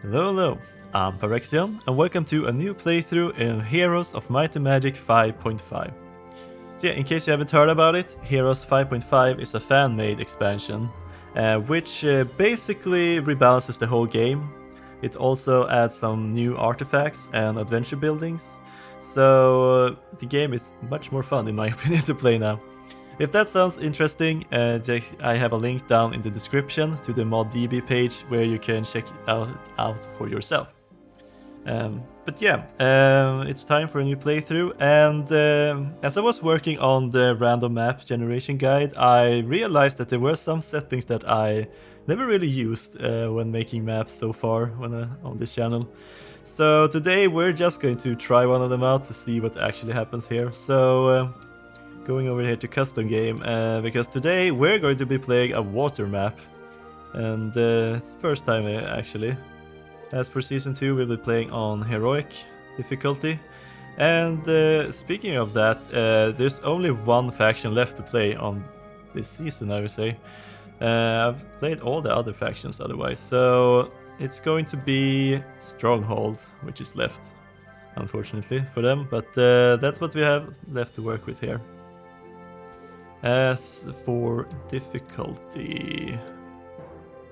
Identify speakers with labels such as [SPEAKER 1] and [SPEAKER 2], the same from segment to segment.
[SPEAKER 1] Hello, hello, I'm Parexion, and welcome to a new playthrough in Heroes of Might and Magic 5.5. So yeah, in case you haven't heard about it, Heroes 5.5 is a fan-made expansion, which basically rebalances the whole game. It also adds some new artifacts and adventure buildings, so the game is much more fun in my opinion to play now. If that sounds interesting, I have a link down in the description to the ModDB page where you can check it out for yourself. But yeah, it's time for a new playthrough, and as I was working on the random map generation guide, I realized that there were some settings that I never really used when making maps so far on this channel. So today we're just going to try one of them out to see what actually happens here. So going over here to custom game, because today we're going to be playing a water map, and it's the first time actually. As for season 2 we'll be playing on heroic difficulty, and speaking of that, there's only one faction left to play on this season, I would say. I've played all the other factions otherwise, so it's going to be Stronghold which is left, unfortunately for them, but that's what we have left to work with here. As for difficulty,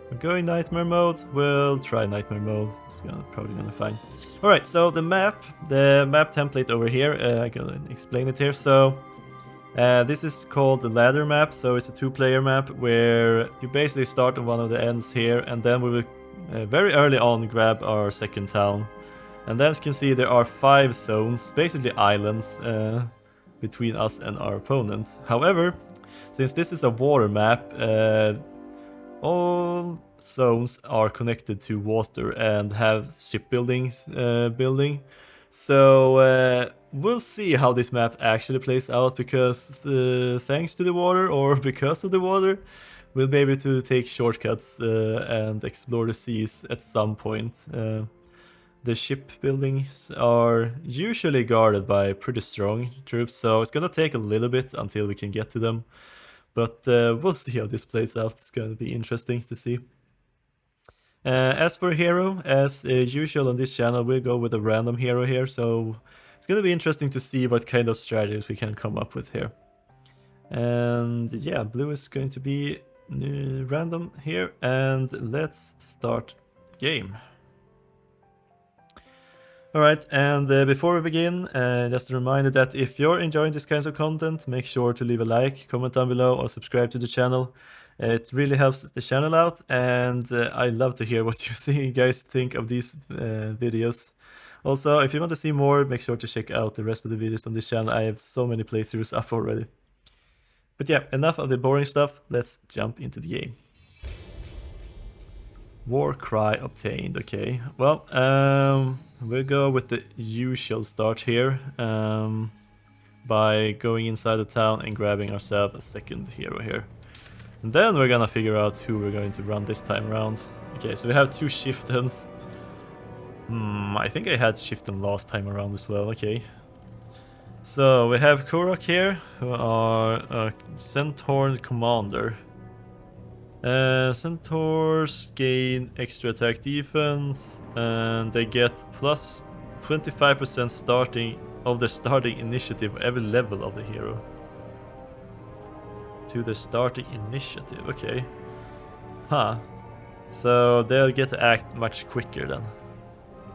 [SPEAKER 1] we're going Nightmare mode. We'll try Nightmare mode. It's probably gonna be fine. Alright, so the map template over here, I'm gonna explain it here. So this is called the ladder map, so it's a 2-player map where you basically start on one of the ends here, and then we will very early on grab our second town. And then as you can see, there are 5 zones, basically islands, between us and our opponent. However, since this is a water map, all zones are connected to water and have shipbuildings building. So we'll see how this map actually plays out, because thanks to the water, or because of the water, we'll be able to take shortcuts and explore the seas at some point. The ship buildings are usually guarded by pretty strong troops, so it's gonna take a little bit until we can get to them. But we'll see how this plays out. It's gonna be interesting to see. As for hero, as usual on this channel, we'll go with a random hero here, so it's gonna be interesting to see what kind of strategies we can come up with here. And yeah, blue is going to be random here, and let's start game. Alright, and before we begin, just a reminder that if you're enjoying this kind of content, make sure to leave a like, comment down below, or subscribe to the channel. It really helps the channel out, and I love to hear what you guys think of these videos. Also, if you want to see more, make sure to check out the rest of the videos on this channel. I have so many playthroughs up already. But yeah, enough of the boring stuff, let's jump into the game. War cry obtained, okay. Well, we'll go with the usual start here, by going inside the town and grabbing ourselves a second hero here. And then we're gonna figure out who we're going to run this time around. Okay, so we have 2 chieftains. I think I had chieftain last time around as well, okay. So we have Korok here, who are a centaur commander. Centaurs gain extra attack defense, and they get plus 25% starting of the starting initiative for every level of the hero. To the starting initiative, okay. Huh. So they'll get to act much quicker then.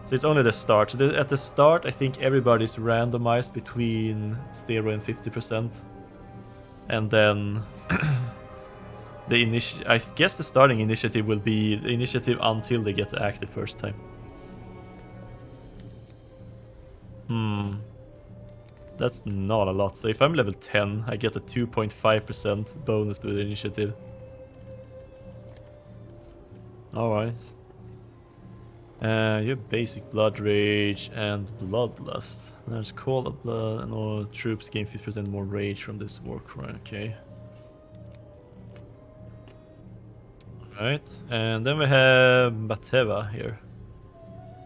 [SPEAKER 1] So it's only the start. So at the start, I think everybody's randomized between 0 and 50%. And then I guess the starting initiative will be the initiative until they get to act the first time. That's not a lot. So if I'm level 10, I get a 2.5% bonus to the initiative. Alright. You have basic blood rage and bloodlust. There's call of blood, and all troops gain 50% more rage from this war cry. Okay. Right, and then we have Bateva here.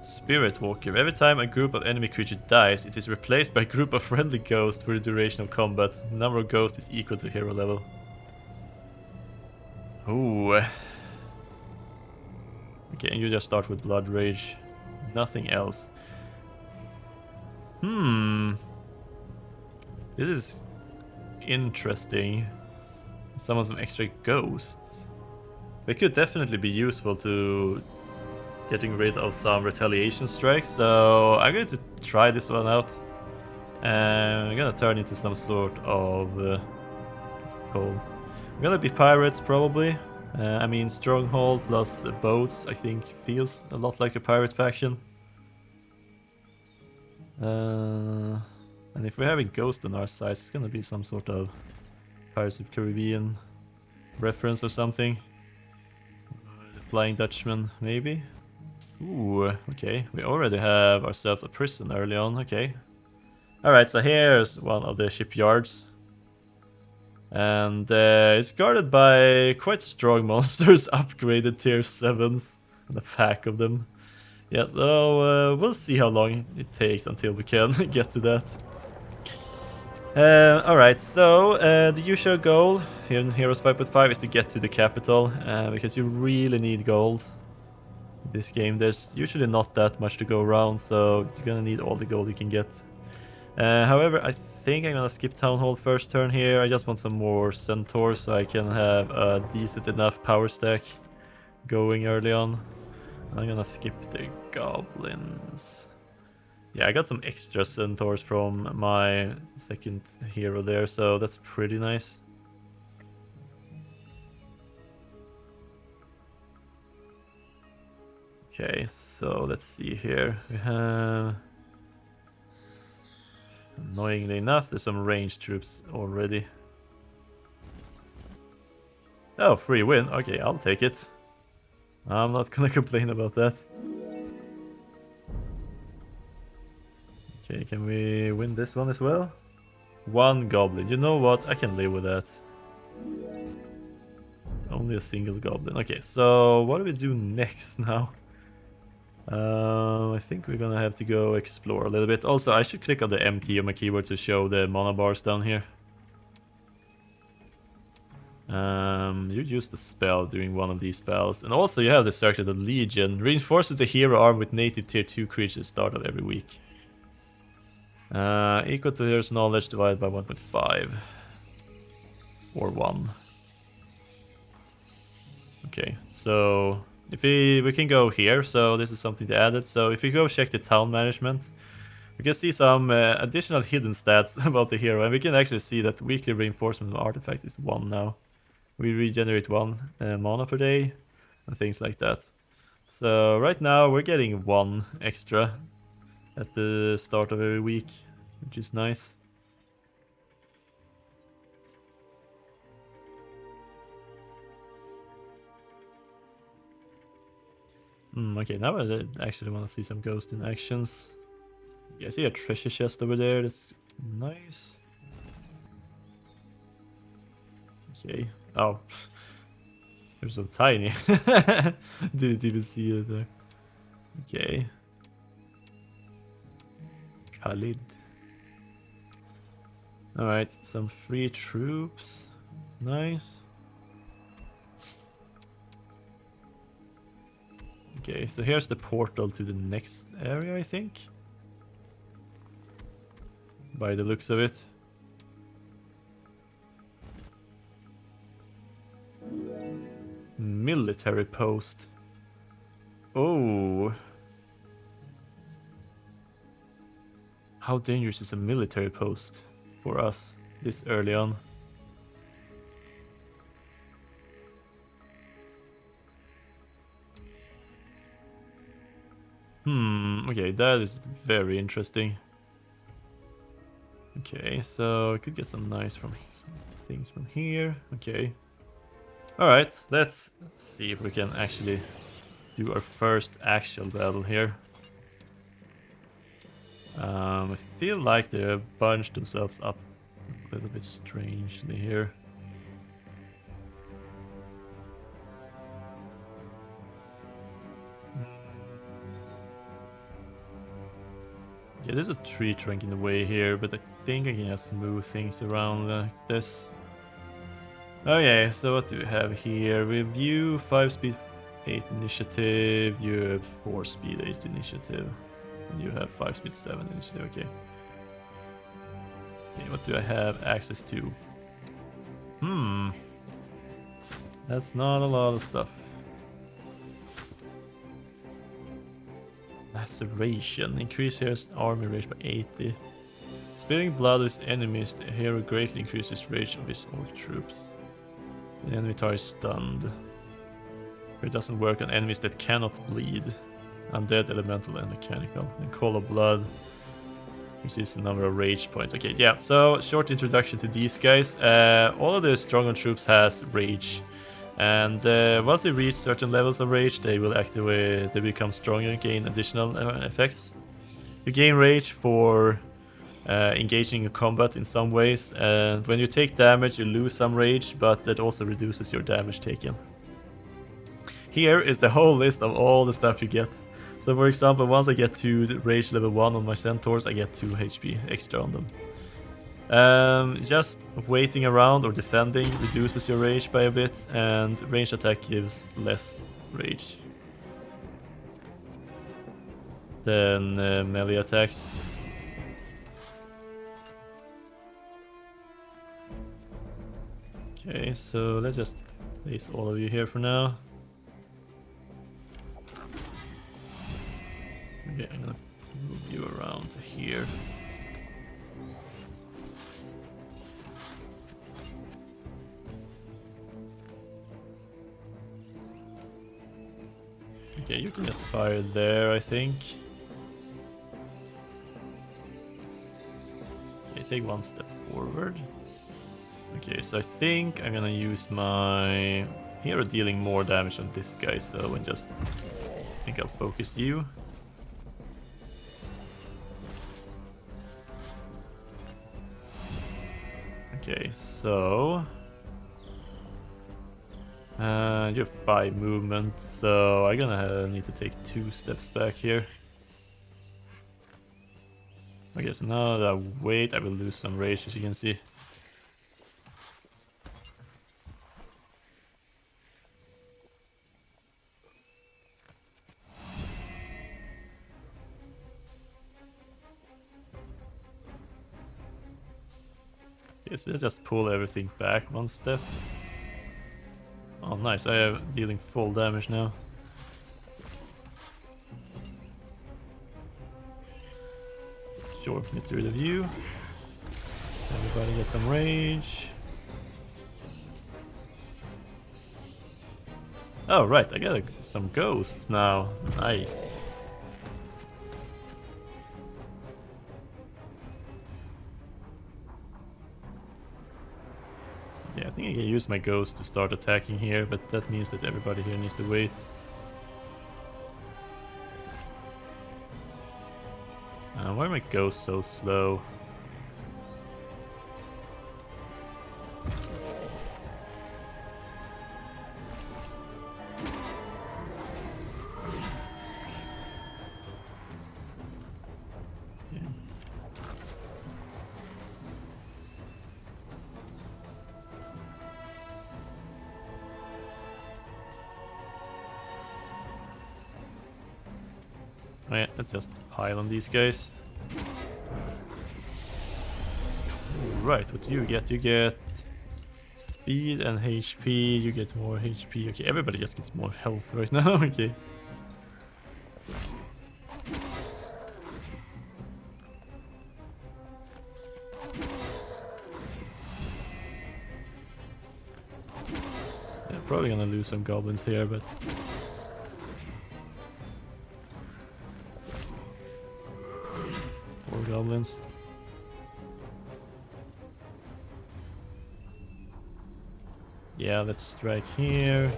[SPEAKER 1] Spirit Walker. Every time a group of enemy creature dies, it is replaced by a group of friendly ghosts for the duration of combat. The number of ghosts is equal to hero level. Ooh. Okay, and you just start with Blood Rage. Nothing else. This is interesting. Some extra ghosts. They could definitely be useful to getting rid of some retaliation strikes, so I'm going to try this one out. And I'm gonna turn into some sort of... what's it called? I'm gonna be pirates, probably. I mean, Stronghold plus boats, I think, feels a lot like a pirate faction. And if we're having Ghost on our side, it's gonna be some sort of Pirates of the Caribbean reference or something. The Flying Dutchman, maybe? Ooh, okay. We already have ourselves a prison early on, okay. Alright, so here's one of the shipyards. And it's guarded by quite strong monsters, upgraded tier 7s, and a pack of them. Yeah, so we'll see how long it takes until we can get to that. Alright, so the usual goal here in Heroes 5.5 is to get to the capital, because you really need gold. In this game, there's usually not that much to go around, so you're gonna need all the gold you can get. However, I think I'm gonna skip Town Hall first turn here. I just want some more Centaurs so I can have a decent enough power stack going early on. I'm gonna skip the Goblins. Yeah, I got some extra Centaurs from my second hero there, so that's pretty nice. Okay, so let's see here. We have... Annoyingly enough, there's some ranged troops already. Oh, free win. Okay, I'll take it. I'm not gonna complain about that. Okay, can we win this one as well? One goblin. You know what? I can live with that. It's only a single goblin. Okay, so what do we do next now? I think we're gonna have to go explore a little bit. Also, I should click on the M key on my keyboard to show the mana bars down here. You use the spell during one of these spells. And also you have the Circle of the Legion. Reinforces the hero arm with native tier 2 creatures start of every week. Equal to hero's knowledge divided by 1.5. Or 1. Okay, so... If we can go here, so this is something they added. So if you go check the town management, we can see some additional hidden stats about the hero. And we can actually see that weekly reinforcement of artifacts is 1 now. We regenerate 1 mana per day and things like that. So right now we're getting 1 extra at the start of every week, which is nice. Okay, now I actually want to see some ghost in actions. Yeah, I see a treasure chest over there, that's nice. Okay, oh. They're so tiny. Didn't even see it there. Okay. Khalid. Alright, some free troops. That's nice. Okay, so here's the portal to the next area, I think. By the looks of it. Military post. Oh. How dangerous is a military post for us this early on? Okay, that is very interesting. Okay, so I could get some nice things from here. Okay. Alright, let's see if we can actually do our first actual battle here. I feel like they bunched themselves up a little bit strangely here. Yeah, there's a tree trunk in the way here, but I think I can just move things around like this. Okay, so what do we have here? Review 5 speed 8 initiative, you have 4 speed, 8 initiative, and you have 5 speed, 7 initiative, okay. Okay, what do I have access to? That's not a lot of stuff. Laceration, increase hero's army rage by 80. Spilling blood with enemies, the hero greatly increases rage of his orc troops. The enemy target is stunned. It doesn't work on enemies that cannot bleed. Undead, elemental, and mechanical. And Call of Blood receives a number of rage points. Okay, yeah, so short introduction to these guys. All of the Stronghold troops has rage. And once they reach certain levels of rage, they will activate, they become stronger and gain additional effects. You gain rage for engaging in combat in some ways, and when you take damage you lose some rage, but that also reduces your damage taken. Here is the whole list of all the stuff you get. So for example, once I get to the rage level 1 on my centaurs, I get 2 HP extra on them. Just waiting around or defending reduces your rage by a bit, and ranged attack gives less rage. Then melee attacks. Okay, so let's just place all of you here for now. Okay, I'm gonna move you around to here. Okay, you can just fire there, I think. Okay, take one step forward. Okay, so I think I'm gonna use my hero dealing more damage on this guy, so I just think I'll focus you. Okay, so you have 5 movement, so I'm gonna need to take 2 steps back here. I guess now that I wait, I will lose some rage, as you can see. Okay, so let's just pull everything back 1 step. Oh nice, I am dealing full damage now. Sure, get rid of you. Everybody get some rage. Oh right, I got some ghosts now. Nice. Yeah, I think I can use my ghost to start attacking here, but that means that everybody here needs to wait. Why are my ghosts so slow? Alright, let's just pile on these guys. Right, what do you get? You get speed and HP, you get more HP. Okay, everybody just gets more health right now, okay. Yeah, probably gonna lose some goblins here, but... More goblins. Yeah, let's strike here.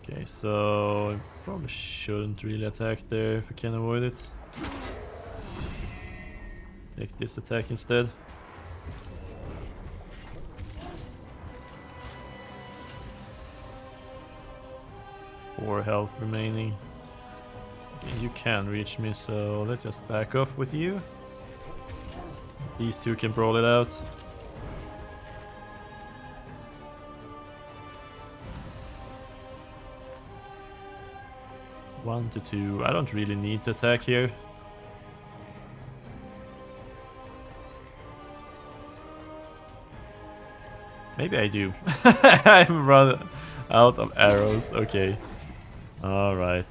[SPEAKER 1] Okay, so I probably shouldn't really attack there if I can avoid it. Take this attack instead. Four health remaining. Okay, you can reach me, so let's just back off with you. These two can brawl it out. 1 to 2. I don't really need to attack here. Maybe I do. I'm run out of arrows. Okay. Alright.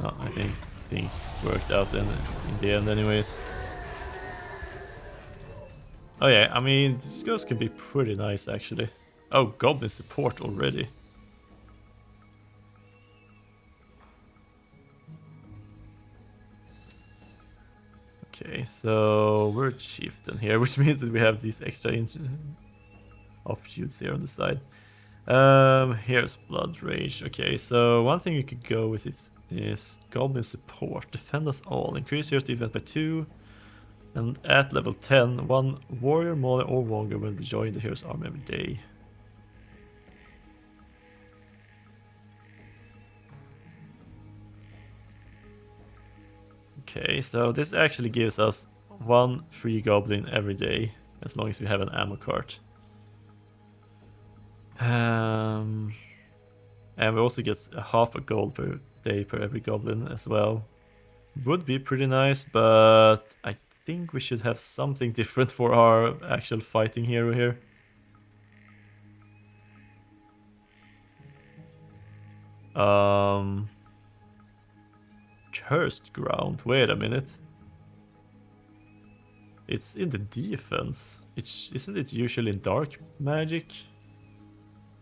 [SPEAKER 1] Oh, I think things worked out in the end anyways. Oh yeah, I mean, this ghost can be pretty nice actually. Oh, goblin support already. Okay, so we're chieftain here, which means that we have these extra offshoots here on the side. Here's blood rage. Okay, so one thing you could go with is goblin support. Defend us all. Increase hero's defense by 2. And at level 10, one warrior, mauler, or wonger will join the hero's army every day. Okay, so this actually gives us 1 free goblin every day, as long as we have an ammo cart. And we also get half a gold per day per every goblin as well. Would be pretty nice, but I think we should have something different for our actual fighting hero here. Cursed ground. Wait a minute. It's in the defense. Isn't it usually in dark magic?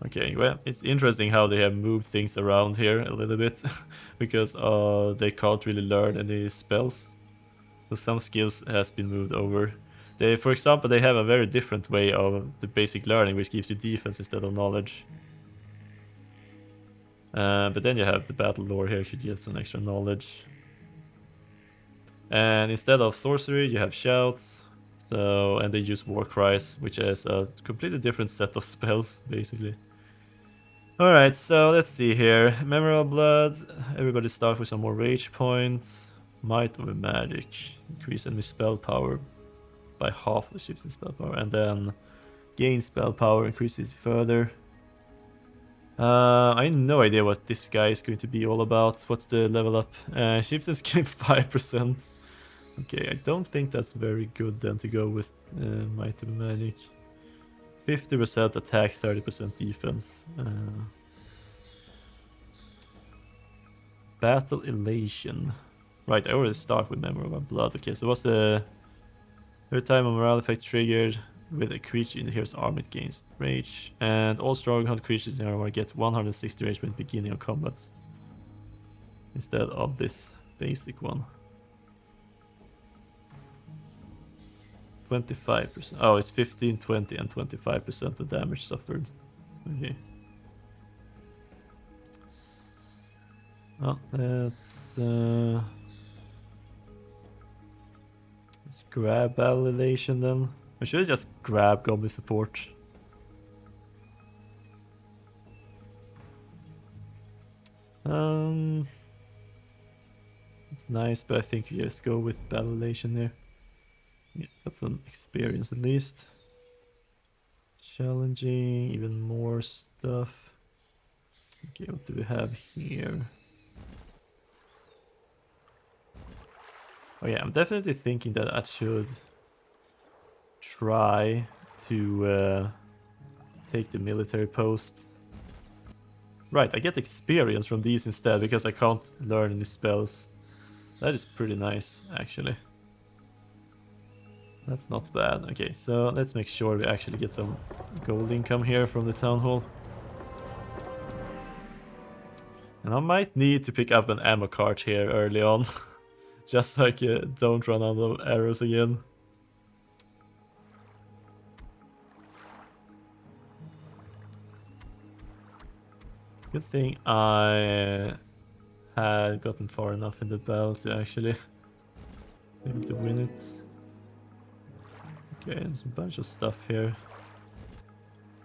[SPEAKER 1] Okay, well, it's interesting how they have moved things around here a little bit. Because they can't really learn any spells. So some skills has been moved over. For example, they have a very different way of the basic learning, which gives you defense instead of knowledge. But then you have the battle lore here, could get some extra knowledge. And instead of sorcery, you have shouts. So, and they use war cries, which is a completely different set of spells, basically. Alright, so let's see here. Memorial Blood. Everybody start with some more rage points. Might of magic. Increase enemy spell power by half the shifts in spell power. And then gain spell power, increases further. I have no idea what this guy is going to be all about. What's the level up? Shift and skip 5%. Okay, I don't think that's very good then to go with Might of Magic. 50% attack, 30% defense. Battle Elation. Right, I already start with Memory of Blood. Okay, so what's the... Every time a morale effect triggered with a creature in the hero's arm, it gains rage. And all Stronghold creatures in armor get 160 rage when beginning of combat. Instead of this basic one. 25%. Oh, it's 15, 20, and 25% of damage suffered. Okay. Oh, let's grab Battle Elation then. Or should I just grab Goblin Support? It's nice, but I think we just go with Battle Elation there. Yeah, got some experience at least. Challenging, even more stuff. Okay, what do we have here? Oh yeah, I'm definitely thinking that I should try to take the military post. Right, I get experience from these instead because I can't learn any spells. That is pretty nice, actually. That's not bad. Okay, so let's make sure we actually get some gold income here from the town hall. And I might need to pick up an ammo cart here early on. Just so I don't run out of arrows again. Good thing I had gotten far enough in the battle to actually be able to win it. Okay, there's a bunch of stuff here.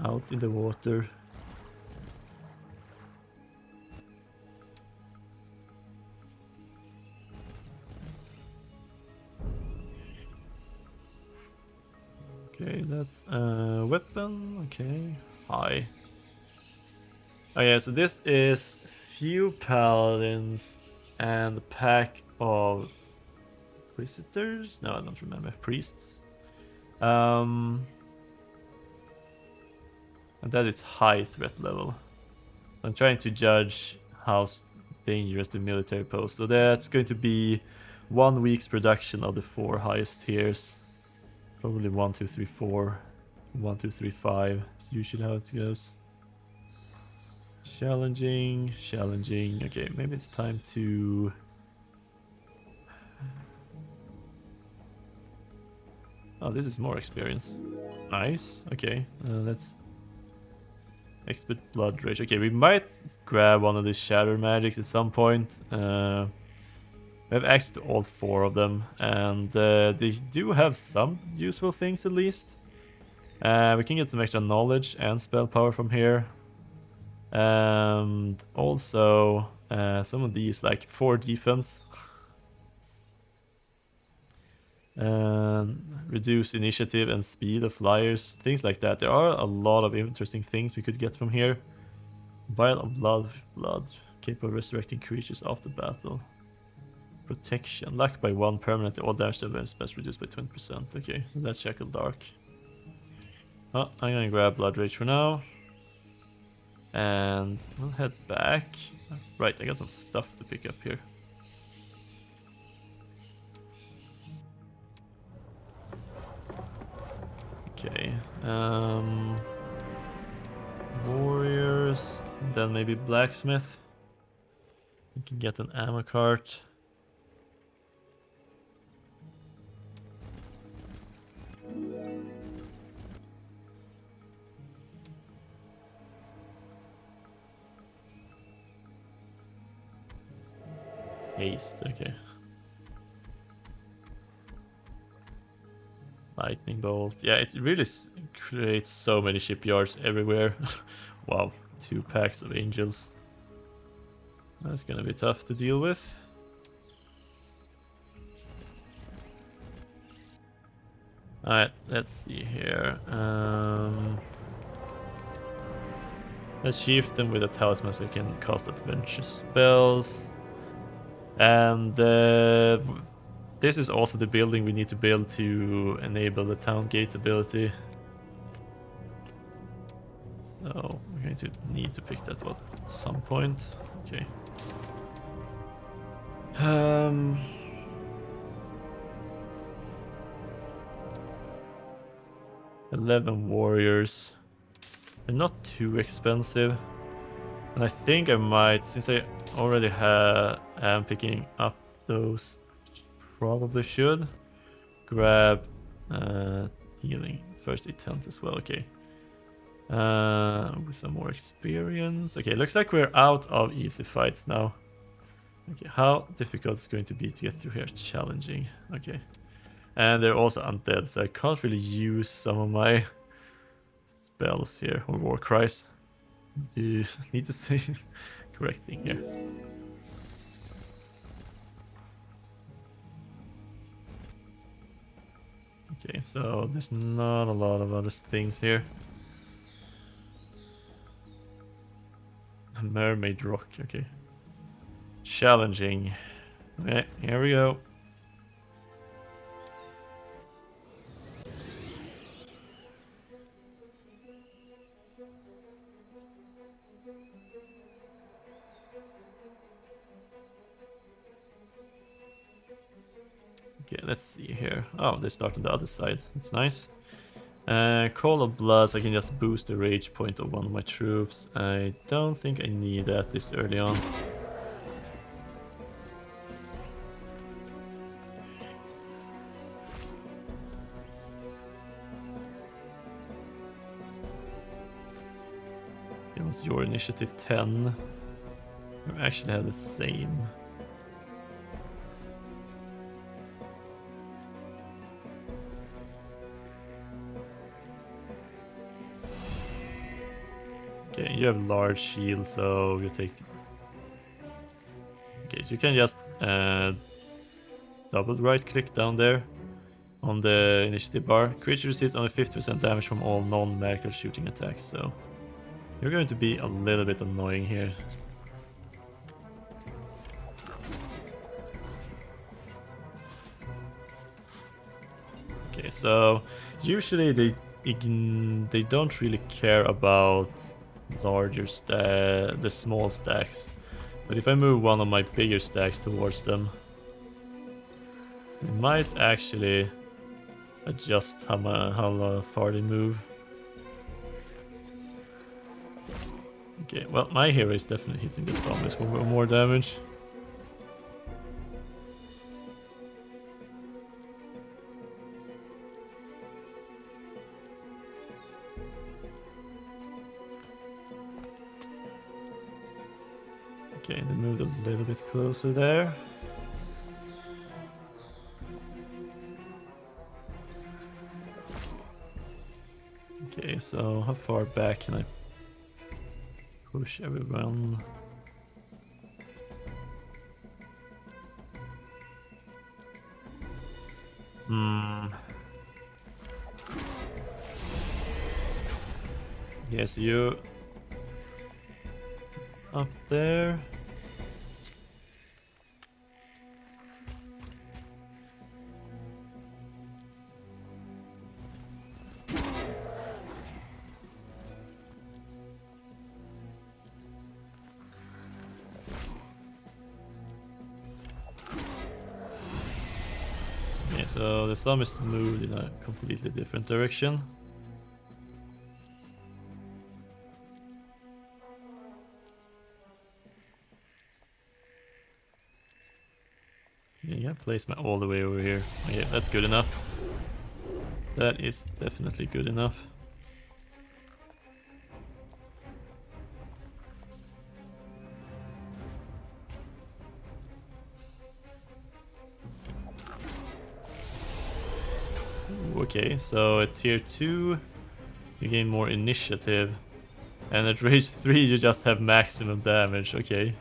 [SPEAKER 1] Out in the water. Okay, that's a weapon. Okay, high. Oh yeah, so this is few paladins and a pack of visitors. No, I don't remember. Priests. And that is high threat level. I'm trying to judge how dangerous the military pose. So that's going to be 1 week's production of the 4 highest tiers. Probably 1, 2, 3, 4. 1, 2, 3, 5. It's usually how it goes. Challenging, challenging. Okay, maybe it's time to... Oh, this is more experience. Nice. Okay, let's... Expert Blood Rage. Okay, we might grab one of these Shatter Magics at some point. We have access to all 4 of them, and they do have some useful things at least. We can get some extra knowledge and spell power from here. And also some of these, like 4 defense. Reduce initiative and speed of flyers, things like that. There are a lot of interesting things we could get from here. Vial of blood, capable of resurrecting creatures after battle. Protection, luck by 1 permanent, all damage to events best reduced by 20%. Okay, that's Shackle Dark. Oh, I'm gonna grab Blood Rage for now. And we'll head back. Right, I got some stuff to pick up here. Okay, warriors, then maybe blacksmith. You can get an ammo cart. Haste, okay. Lightning bolt. Yeah, it really creates so many shipyards everywhere. Wow, 2 packs of angels. That's gonna be tough to deal with. Alright, let's see here. Let's shift them with a talisman so they can cast adventure spells. And this is also the building we need to build to enable the town gate ability. So we're going to need to pick that up at some point. Okay. 11 warriors. They're not too expensive. And I think I might, since I already am picking up those, probably should grab healing first aid tent as well. Okay. With some more experience. Okay, looks like we're out of easy fights now. Okay, how difficult it's going to be to get through here? Challenging. Okay. And they're also undead, so I can't really use some of my spells here, or war cries. Do you need to say correct thing here? Okay, so there's not a lot of other things here. Mermaid rock, okay. Challenging. Okay, here we go. Okay, let's see here. Oh, they start on the other side. That's nice. Call of Bloods, I can just boost the rage point of one of my troops. I don't think I need that this early on. It was your initiative 10. We actually have the same. Okay, you have large shield, so you take... Okay, so you can just double right click down there on the initiative bar. Creature receives only 50% damage from all non-magical shooting attacks, so you're going to be a little bit annoying here. Okay, so usually they don't really care about the small stacks. But if I move one of my bigger stacks towards them, it might actually adjust how far they move. Okay, well, my hero is definitely hitting the zombies for more damage. Okay, they moved a little bit closer there. Okay, so how far back can I push everyone? Yes, you up there. Yeah, so the zombies moved in a completely different direction. Yeah, place my all the way over here. Okay, that's good enough. That is definitely good enough. Ooh, okay, so at tier 2 you gain more initiative, and at rage 3 you just have maximum damage. Okay.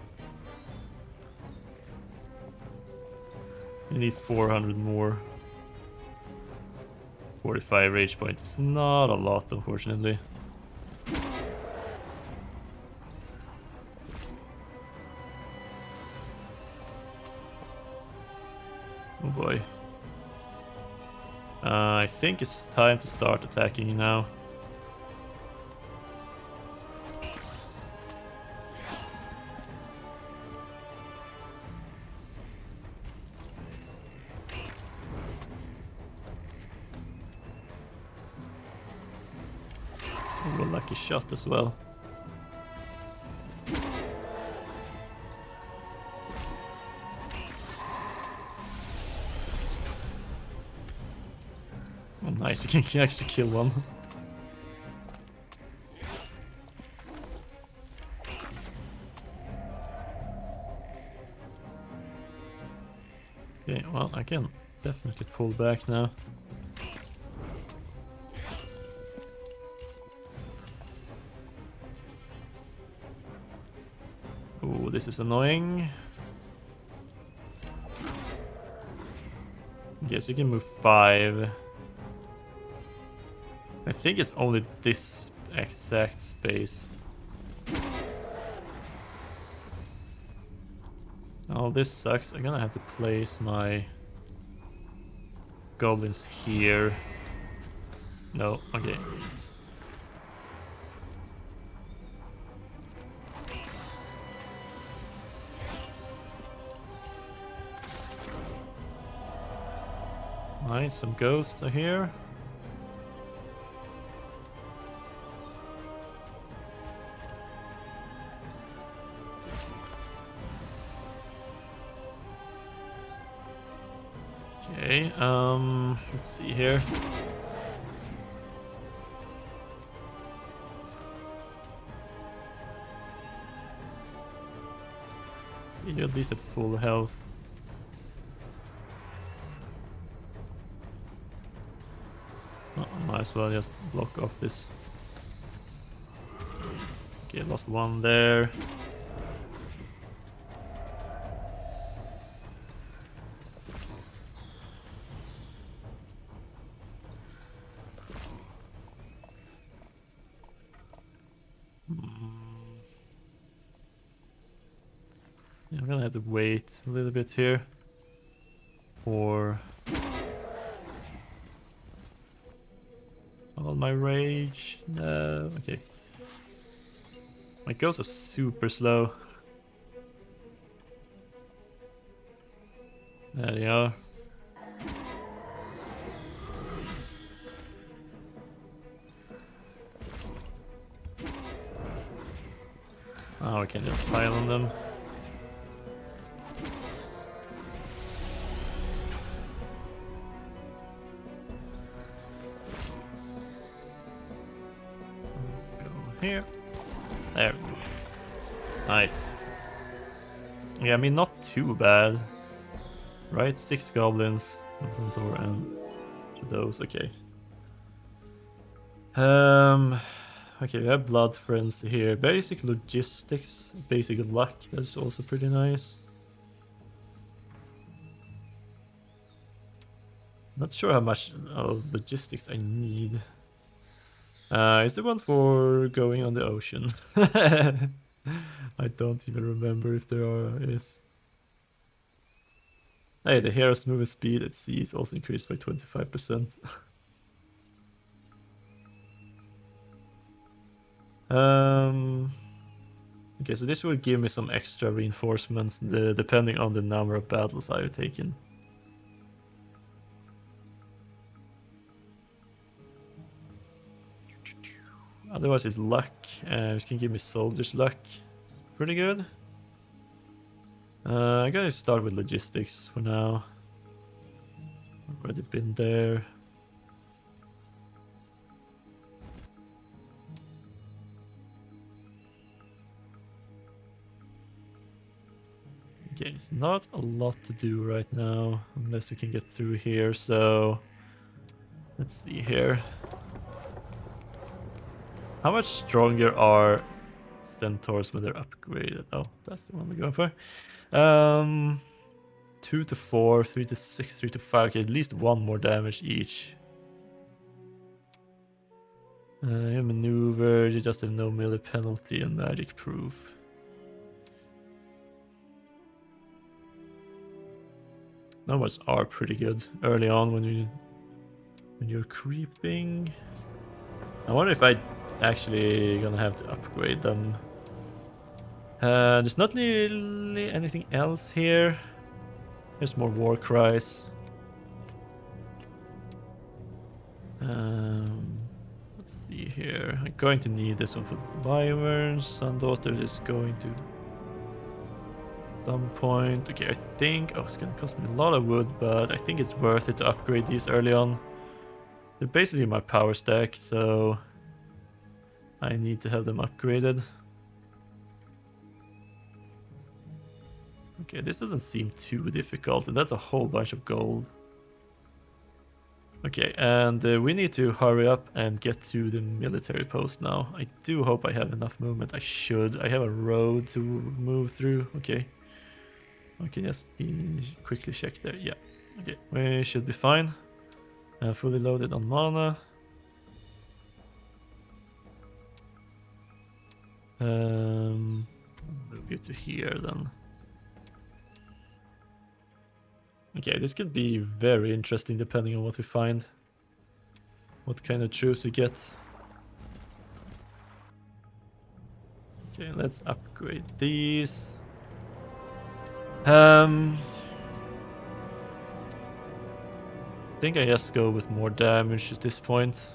[SPEAKER 1] You need 400 more. 45 rage points. It's not a lot, unfortunately. Oh boy. I think it's time to start attacking now. Ooh, a lucky shot as well. Oh, nice, you can actually kill one. Okay, well, I can definitely pull back now. Oh, this is annoying. Yes, you can move 5. I think it's only this exact space. Oh, this sucks. I'm gonna have to place my goblins here. No, okay. Nice, some ghosts are here. Okay, let's see here. You're at least at full health. Oh, might as well just block off this. Okay, lost one there. Yeah, I'm gonna have to wait a little bit here. Or All my rage. No. Okay. My ghosts are super slow. There they are. Oh, I can just pile on them. Go here. There. Nice. Yeah, I mean, not too bad. Right, 6 goblins. And those, okay. Okay, we have blood frenzy here. Basic logistics, basic luck. That's also pretty nice. Not sure how much of logistics I need. Is there one for going on the ocean? I don't even remember if there is. Hey, the hero's movement speed at sea is also increased by 25%. Okay, so this will give me some extra reinforcements depending on the number of battles I've taken. Otherwise it's luck, which can give me soldier's luck. Pretty good. I gotta start with logistics for now. Already been there. Okay, it's not a lot to do right now, unless we can get through here, so... Let's see here. How much stronger are centaurs when they're upgraded? Oh, that's the one we're going for. 2 to 4, 3 to 6, 3 to 5. Okay, at least 1 more damage each. Your maneuver, you just have no melee penalty and magic proof. Numbers are pretty good early on when you're creeping. I wonder if I actually gonna have to upgrade them. There's not really anything else here. There's more war cries. Let's see here. I'm going to need this one for the wyverns. Sun Daughter is going to some point. Okay, I think it's gonna cost me a lot of wood, but I think it's worth it to upgrade these early on. They're basically my power stack, so I need to have them upgraded. Okay, this doesn't seem too difficult, and that's a whole bunch of gold. Okay, and we need to hurry up and get to the military post now. I do hope I have enough movement. I should. I have a road to move through. Okay. Okay, just quickly check there. Yeah. Okay, we should be fine. Fully loaded on mana. Move you to here then. Okay, this could be very interesting depending on what we find. What kind of troops we get. Okay, let's upgrade these. I think I just go with more damage at this point.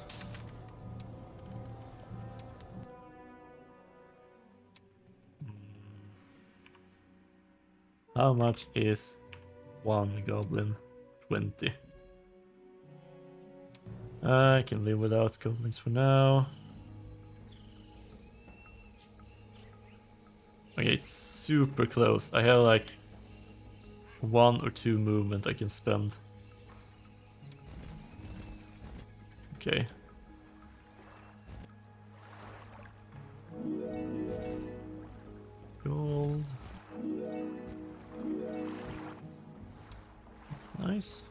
[SPEAKER 1] How much is one goblin? 20. I can live without goblins for now. Okay, it's super close. I have like 1 or 2 movement I can spend. Okay. Gold. That's nice.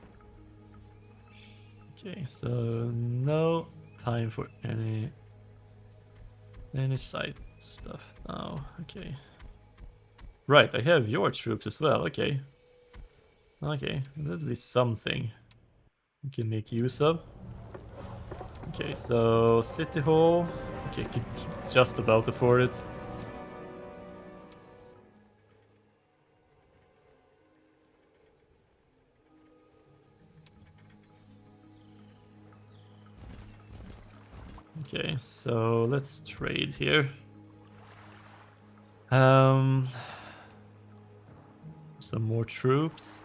[SPEAKER 1] Okay, so no time for any side stuff now. Okay. Right, I have your troops as well. Okay. Okay, at least something we can make use of. Okay, so City Hall. Okay, could just about afford it. Okay, so let's trade here. Some more troops.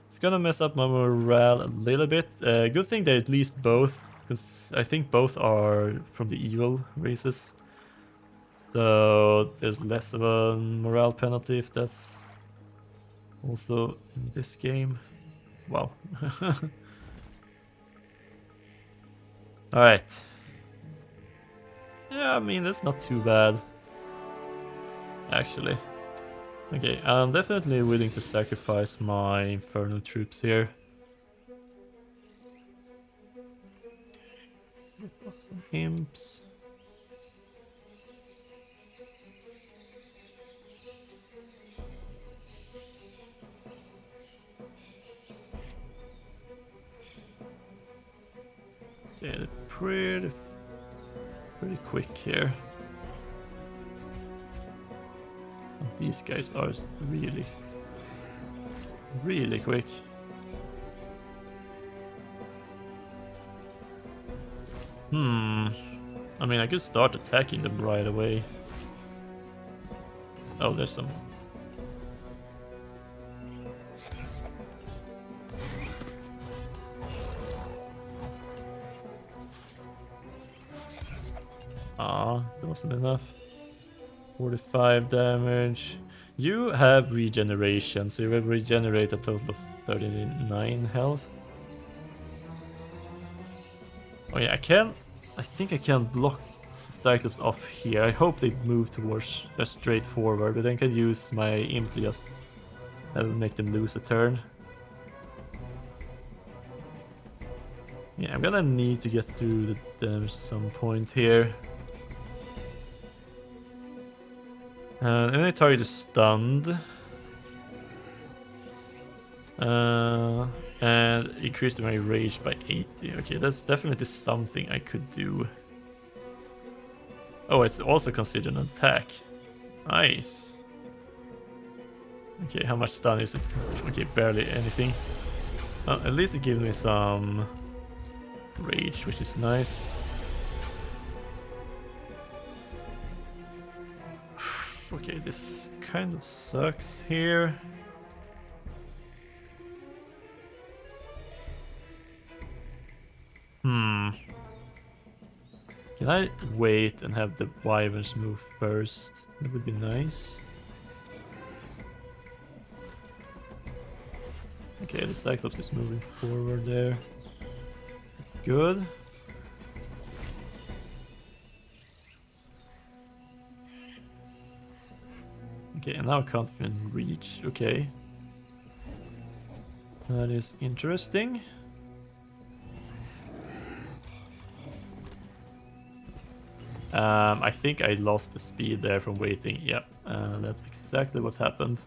[SPEAKER 1] It's gonna mess up my morale a little bit. Good thing they're at least both, because I think both are from the evil races. So there's less of a morale penalty if that's also in this game. Wow. Alright. Yeah, I mean, that's not too bad. Actually. Okay, I'm definitely willing to sacrifice my Inferno troops here. Get off some imps. Okay, they're pretty quick here. And these guys are really quick. I mean, I could start attacking them right away. Oh, there's some. Ah, that wasn't enough. 45 damage. You have regeneration, so you will regenerate a total of 39 health. Oh yeah, I think I can block Cyclops off here. I hope they move towards straight forward, but then I can use my imp to just make them lose a turn. Yeah, I'm gonna need to get through the damage some point here. Enemy target is stunned. And increased my rage by 80. Okay, that's definitely something I could do. Oh, it's also considered an attack. Nice. Okay, how much stun is it? Okay, barely anything. At least it gives me some rage, which is nice. Okay, this kind of sucks here. Can I wait and have the wyverns move first? That would be nice. Okay, the Cyclops is moving forward there. That's good. Okay, and now I can't even reach. Okay. That is interesting. I think I lost the speed there from waiting. Yep, that's exactly what happened.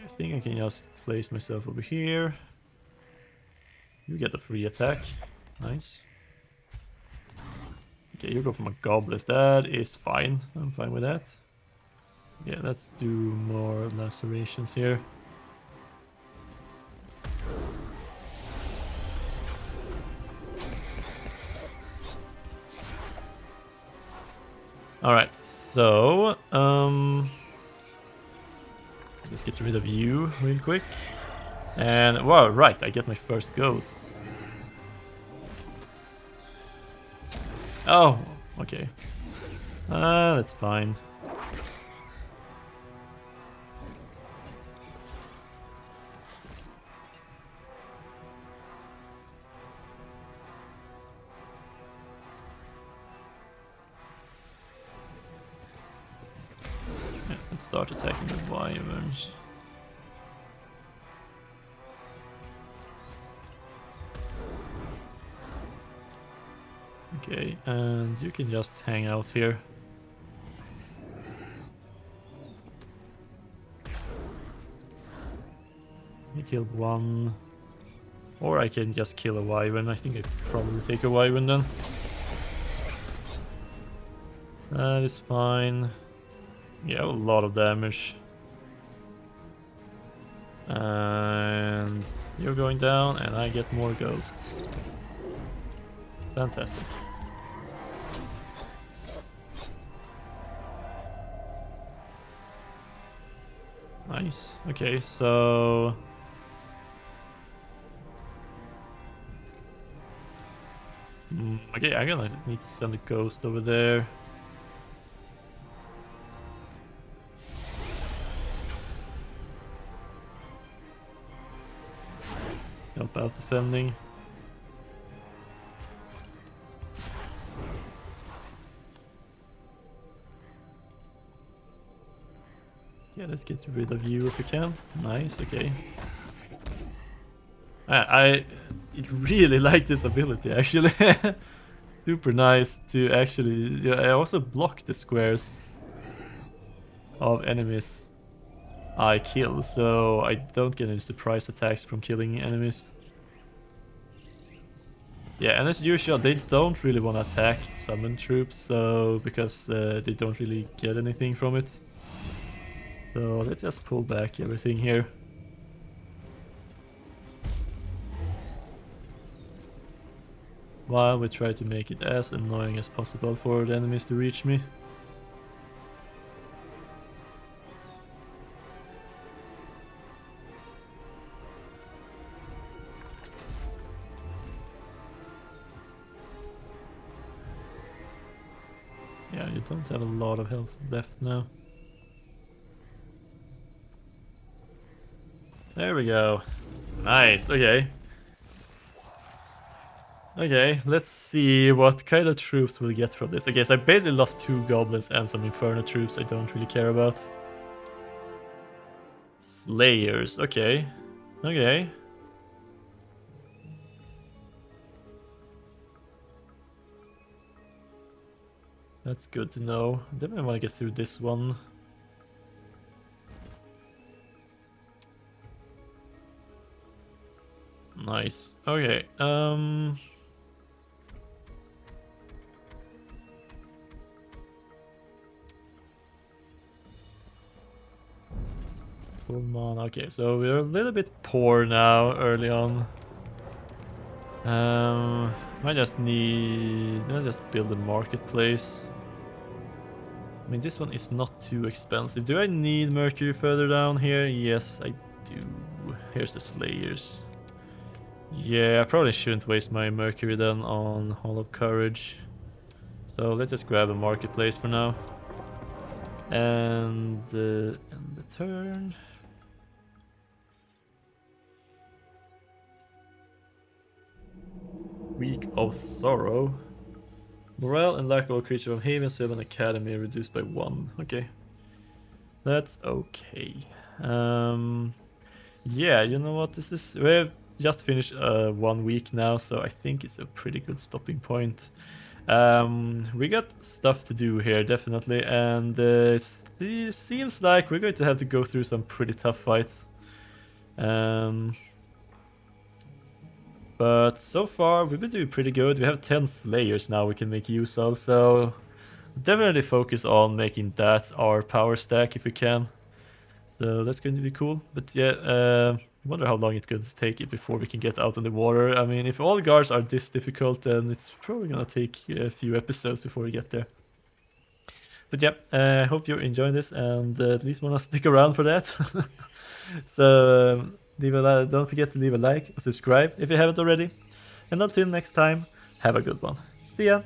[SPEAKER 1] I think I can just place myself over here. You get a free attack. Nice. Okay, you go for my goblins. That is fine. I'm fine with that. Yeah, let's do more lacerations here. Alright, so let's get rid of you real quick. And wow, right, I get my first ghosts. Oh, okay. That's fine. Yeah, let's start attacking the wyverns. Okay, and you can just hang out here. I killed one. Or I can just kill a wyvern. I think I probably take a wyvern then. That is fine. Yeah, a lot of damage. And you're going down and I get more ghosts. Fantastic. Nice. Okay, so... okay, I'm gonna need to send a ghost over there. Help out defending. Yeah, let's get rid of you if we can. Nice, okay. I really like this ability actually. Super nice to actually... yeah, I also block the squares of enemies I kill, so I don't get any surprise attacks from killing enemies. Yeah, and as usual, they don't really want to attack summon troops, so because they don't really get anything from it. So let's just pull back everything here. While we try to make it as annoying as possible for the enemies to reach me. Yeah, you don't have a lot of health left now. There we go. Nice, okay. Okay, let's see what kind of troops we'll get from this. Okay, so I basically lost 2 goblins and some inferno troops I don't really care about. Slayers, okay. Okay. That's good to know. Definitely want to get through this one. Nice. Okay, full mana. Okay, so we're a little bit poor now early on. Might just need... I'll just build a marketplace. I mean, this one is not too expensive. Do I need Mercury further down here? Yes, I do. Here's the Slayers. Yeah, I probably shouldn't waste my Mercury then on Hall of Courage. So let's just grab a marketplace for now. And end the turn. Week of Sorrow. Morale and luck of all creatures from Haven, Sylvan Academy reduced by 1. Okay. That's okay. Yeah, you know what this is? We've just finished 1 week now, so I think it's a pretty good stopping point. We got stuff to do here, definitely, and it seems like we're going to have to go through some pretty tough fights. But so far, we've been doing pretty good. We have 10 Slayers now we can make use of, so definitely focus on making that our power stack if we can. So that's going to be cool. But yeah, wonder how long it's going to take it before we can get out on the water. I mean, if all guards are this difficult, then it's probably going to take a few episodes before we get there. But yeah, I hope you're enjoying this and at least want to stick around for that. So don't forget to leave a like or subscribe if you haven't already. And until next time, have a good one. See ya!